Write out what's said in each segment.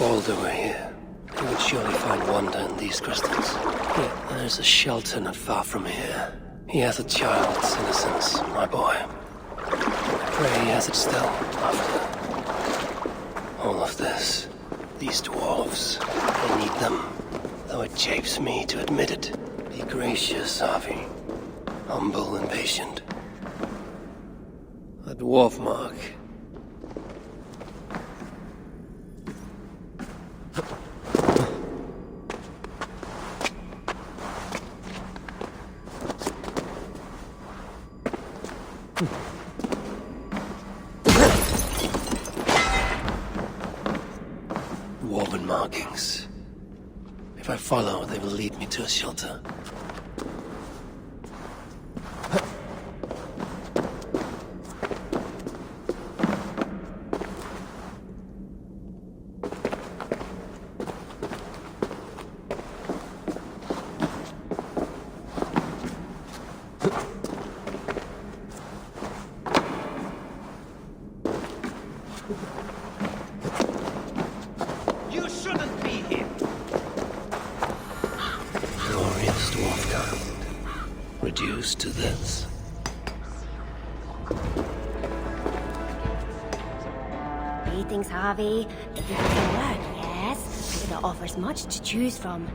Baldur were here, he would surely find wonder in these crystals. Yet there's a shelter not far from here. He has a child's innocence, my boy. I pray he has it still after all of this. These dwarves, I need them, though it chafes me to admit it. Be gracious, Avi. Humble and patient. A dwarf mark. Dwarven markings. If I follow, they will lead me to a shelter. Reduced to this. Greetings, Harvey. The people can work, yes? And it offers much to choose from.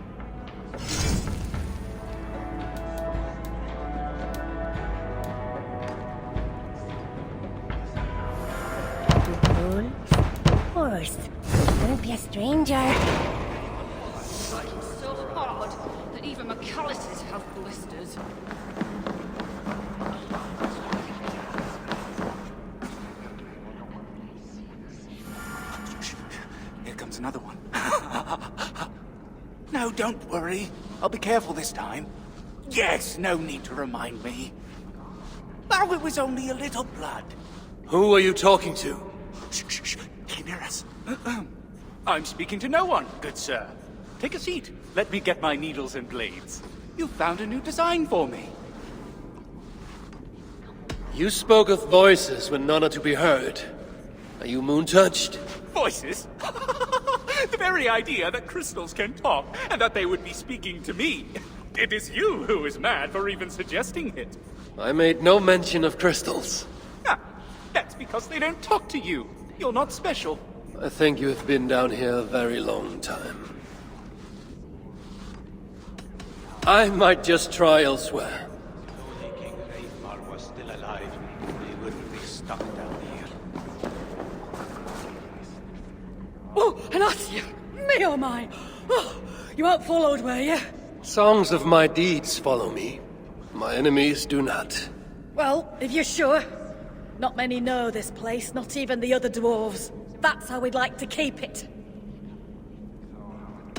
Horse. Don't be a stranger. It's so hard that even McAllister's have blisters. Here comes another one. No, don't worry. I'll be careful this time. Yes, no need to remind me. Oh, it was only a little blood. Who are you talking to? Shh, shh, shh. He can hear us. I'm speaking to no one, good sir. Take a seat. Let me get my needles and blades. You found a new design for me. You spoke of voices when none are to be heard. Are you moon-touched? Voices? The very idea that crystals can talk, and that they would be speaking to me. It is you who is mad for even suggesting it. I made no mention of crystals. Ah, that's because they don't talk to you. You're not special. I think you have been down here a very long time. I might just try elsewhere. If only King Hreidmar was still alive, he wouldn't be stuck down here. Oh, Anasia! Me oh my! Oh, you weren't followed, were you? Songs of my deeds follow me. My enemies do not. Well, if you're sure. Not many know this place, not even the other dwarves. That's how we'd like to keep it.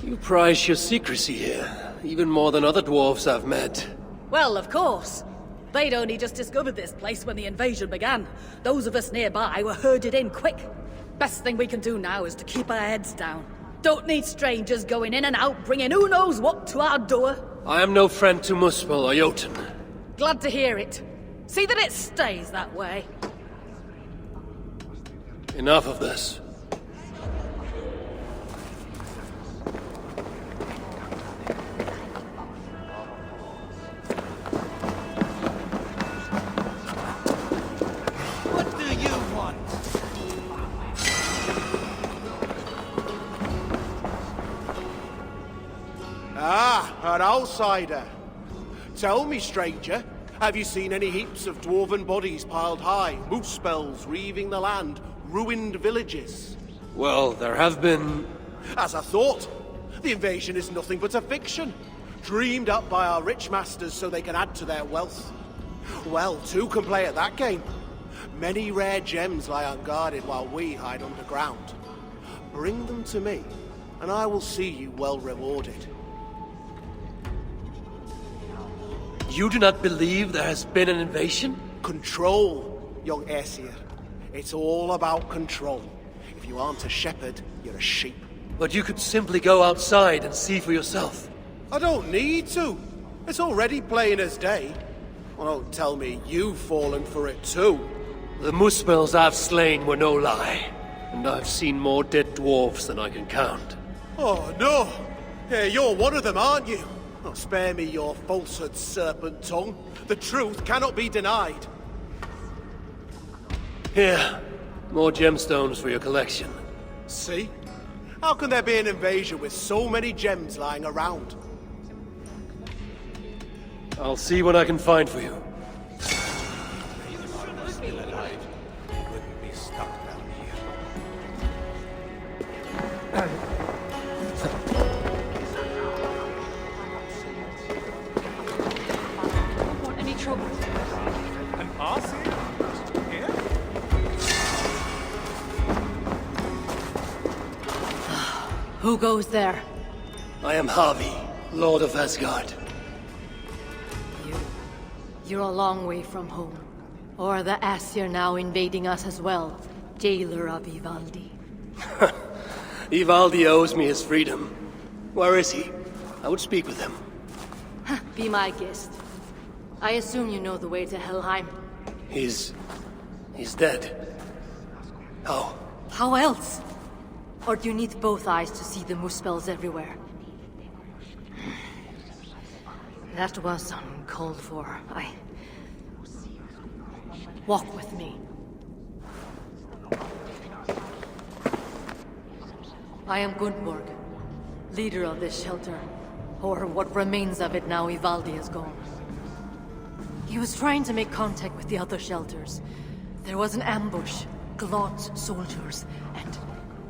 You prize your secrecy here, even more than other dwarves I've met. Well, of course. They'd only just discovered this place when the invasion began. Those of us nearby were herded in quick. Best thing we can do now is to keep our heads down. Don't need strangers going in and out, bringing who knows what to our door. I am no friend to Muspel or Jotun. Glad to hear it. See that it stays that way. Enough of this. What do you want? Ah, an outsider. Tell me, stranger, have you seen any heaps of dwarven bodies piled high, moose spells reaving the land, ruined villages? Well, there have been... As I thought, the invasion is nothing but a fiction, dreamed up by our rich masters so they can add to their wealth. Well, two can play at that game. Many rare gems lie unguarded while we hide underground. Bring them to me, and I will see you well rewarded. You do not believe there has been an invasion? Control, young Aesir. It's all about control. If you aren't a shepherd, you're a sheep. But you could simply go outside and see for yourself. I don't need to. It's already plain as day. Well, don't tell me you've fallen for it too. The Muspels I've slain were no lie. And I've seen more dead dwarves than I can count. Oh, no! Hey, you're one of them, aren't you? Oh, spare me your falsehood, serpent tongue. The truth cannot be denied. Here, more gemstones for your collection. See? How can there be an invasion with so many gems lying around? I'll see what I can find for you. If Eivor was still alive, he wouldn't be stuck down here. Don't want any trouble. An arse here? Who goes there? I am Harvey, Lord of Asgard. You're a long way from home. Or the Aesir now invading us as well. Jailer of Ivaldi. Ivaldi owes me his freedom. Where is he? I would speak with him. Be my guest. I assume you know the way to Helheim. He's dead. How? How else? Or do you need both eyes to see the Muspels everywhere? That was uncalled for. Walk with me. I am Gunborg, leader of this shelter. Or what remains of it now Ivaldi is gone. He was trying to make contact with the other shelters. There was an ambush, Glot's soldiers, and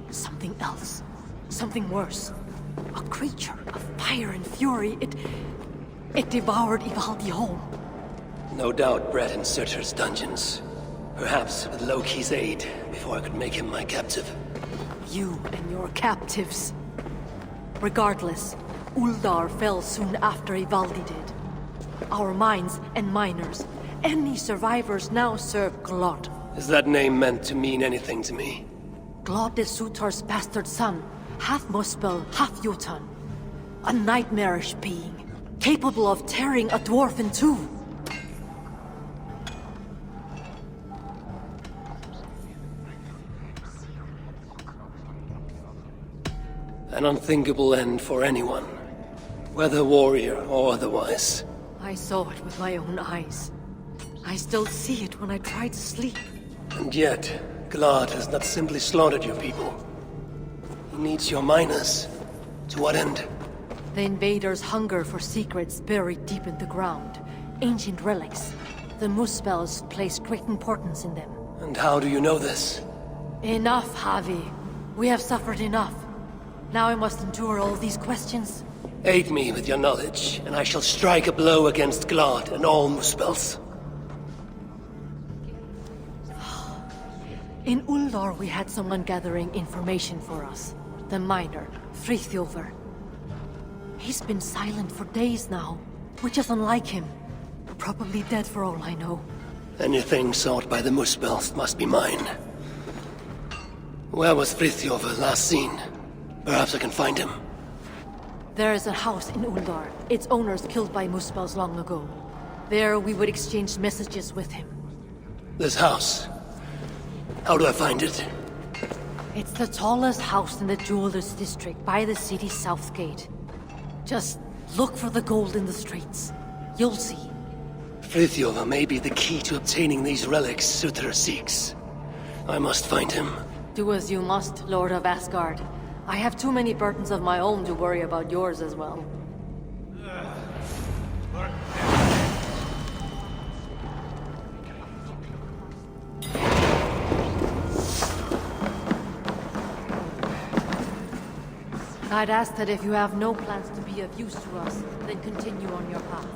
something else. Something worse. A creature of fire and fury. It devoured Ivaldi whole. No doubt bred in Surtur's dungeons. Perhaps with Loki's aid, before I could make him my captive. You and your captives. Regardless, Uldar fell soon after Ivaldi did. Our mines and miners, any survivors now serve Glot. Is that name meant to mean anything to me? Glot is Surtur's bastard son, half Muspel, half Jotun. A nightmarish being, capable of tearing a dwarf in two. An unthinkable end for anyone, whether warrior or otherwise. I saw it with my own eyes. I still see it when I try to sleep. And yet, Glad has not simply slaughtered your people. He needs your miners. To what end? The invaders hunger for secrets buried deep in the ground. Ancient relics. The Muspels place great importance in them. And how do you know this? Enough, Javi. We have suffered enough. Now I must endure all these questions. Aid me with your knowledge, and I shall strike a blow against Glad and all Muspels. In Uldar we had someone gathering information for us. The miner, Frithjofr. He's been silent for days now, which is unlike him. Probably dead for all I know. Anything sought by the Muspels must be mine. Where was Frithjofr last seen? Perhaps I can find him. There is a house in Uldar. Its owners killed by Muspels long ago. There we would exchange messages with him. This house. How do I find it? It's the tallest house in the Jewelers District by the city's south gate. Just look for the gold in the streets. You'll see. Frithjofr may be the key to obtaining these relics Surtur seeks. I must find him. Do as you must, Lord of Asgard. I have too many burdens of my own to worry about yours as well. I'd ask that if you have no plans to be of use to us, then continue on your path.